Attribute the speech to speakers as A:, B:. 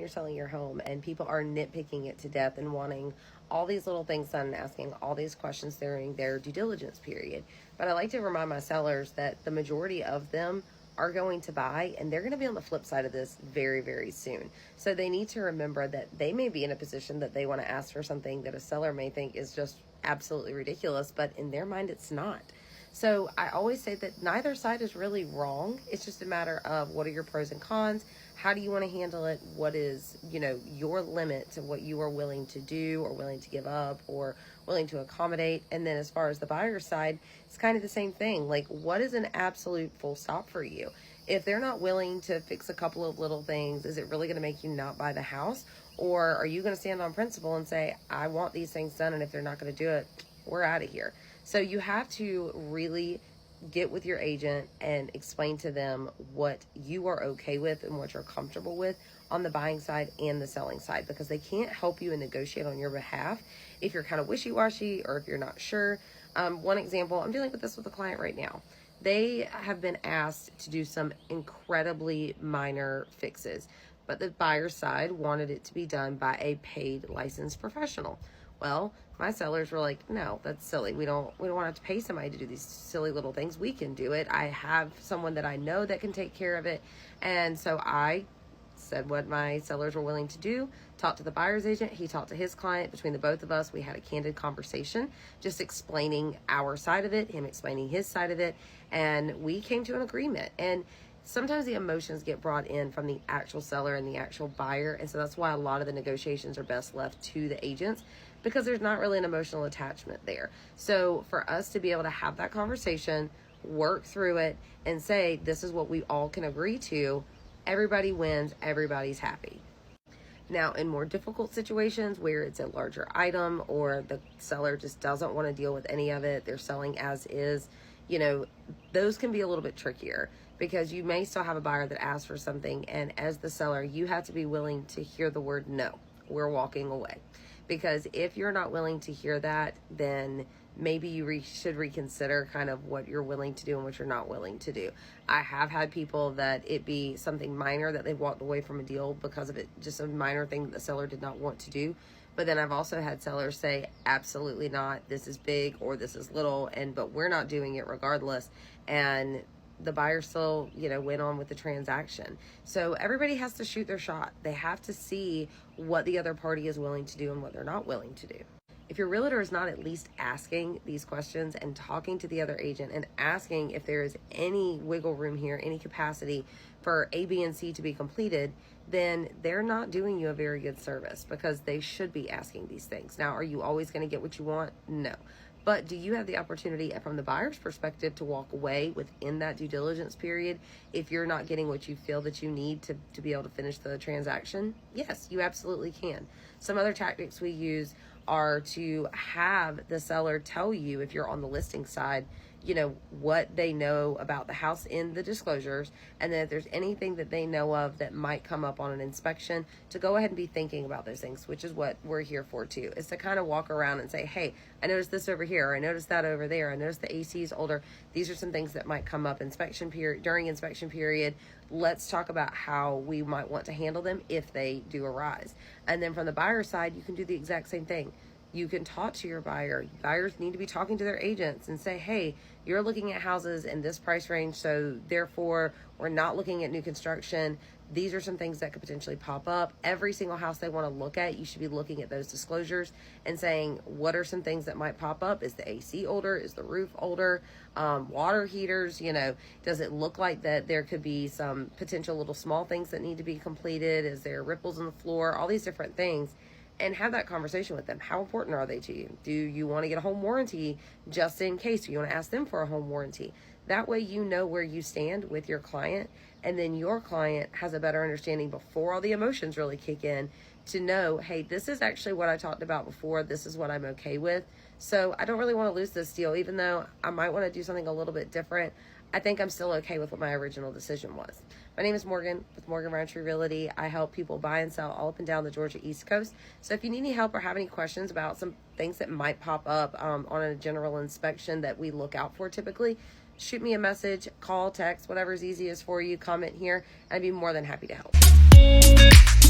A: you're selling your home and people are nitpicking it to death and wanting all these little things done and asking all these questions during their due diligence period. But I like to remind my sellers that the majority of them are going to buy, and they're going to be on the flip side of this very, very soon. So they need to remember that they may be in a position that they want to ask for something that a seller may think is just absolutely ridiculous, but in their mind it's not. So I always say that neither side is really wrong. It's just a matter of what are your pros and cons? How do you want to handle it? What is, your limit to what you are willing to do or willing to give up or willing to accommodate? And then as far as the buyer's side, it's kind of the same thing. Like, what is an absolute full stop for you? If they're not willing to fix a couple of little things, is it really going to make you not buy the house? Or are you going to stand on principle and say, I want these things done, and if they're not going to do it, we're out of here? So you have to really get with your agent and explain to them what you are okay with and what you're comfortable with on the buying side and the selling side, because they can't help you and negotiate on your behalf if you're kind of wishy-washy or if you're not sure. One example, I'm dealing with this with a client right now. They have been asked to do some incredibly minor fixes, but the buyer's side wanted it to be done by a paid licensed professional. Well, my sellers were like, no, that's silly. We don't want to have to pay somebody to do these silly little things. We can do it. I have someone that I know that can take care of it. And so I said what my sellers were willing to do, talked to the buyer's agent, he talked to his client. Between the both of us, we had a candid conversation, just explaining our side of it, him explaining his side of it, and we came to an agreement. And sometimes the emotions get brought in from the actual seller and the actual buyer, and so that's why a lot of the negotiations are best left to the agents, because there's not really an emotional attachment there. So for us to be able to have that conversation, work through it, and say, this is what we all can agree to, everybody wins, everybody's happy. Now, in more difficult situations where it's a larger item or the seller just doesn't want to deal with any of it, they're selling as is, those can be a little bit trickier, because you may still have a buyer that asks for something, and as the seller, you have to be willing to hear the word no, we're walking away. Because if you're not willing to hear that, then maybe you should reconsider kind of what you're willing to do and what you're not willing to do. I have had people that it be something minor that they've walked away from a deal because of it, just a minor thing that the seller did not want to do. But then I've also had sellers say, absolutely not, this is big or this is little, but we're not doing it regardless. And the buyer still, went on with the transaction. So everybody has to shoot their shot. They have to see what the other party is willing to do and what they're not willing to do. If your realtor is not at least asking these questions and talking to the other agent and asking if there is any wiggle room here, any capacity for A, B, and C to be completed, then they're not doing you a very good service, because they should be asking these things. Now, are you always going to get what you want? No. But do you have the opportunity from the buyer's perspective to walk away within that due diligence period if you're not getting what you feel that you need to be able to finish the transaction? Yes, you absolutely can. Some other tactics we use are to have the seller tell you, if you're on the listing side, what they know about the house in the disclosures, and then if there's anything that they know of that might come up on an inspection, to go ahead and be thinking about those things, which is what we're here for too, is to kind of walk around and say, hey, I noticed this over here, or I noticed that over there, I noticed the AC is older. These are some things that might come up during inspection period. Let's talk about how we might want to handle them if they do arise. And then from the buyer side, you can do the exact same thing. You can talk to your buyer. Buyers need to be talking to their agents and say, hey, you're looking at houses in this price range, so therefore we're not looking at new construction. These are some things that could potentially pop up. Every single house they want to look at, you should be looking at those disclosures and saying, what are some things that might pop up? Is the AC older? Is the roof older? Water heaters, does it look like that there could be some potential little small things that need to be completed? Is there ripples in the floor? All these different things. And have that conversation with them. How important are they to you? Do you want to get a home warranty just in case? Do you want to ask them for a home warranty? That way you know where you stand with your client, and then your client has a better understanding before all the emotions really kick in to know, hey, this is actually what I talked about before. This is what I'm okay with. So I don't really want to lose this deal, even though I might want to do something a little bit different. I think I'm still okay with what my original decision was. My name is Morgan with Morgan Rountree Realty. I help people buy and sell all up and down the Georgia East Coast. So if you need any help or have any questions about some things that might pop up on a general inspection that we look out for typically, shoot me a message, call, text, whatever's easiest for you, comment here. I'd be more than happy to help.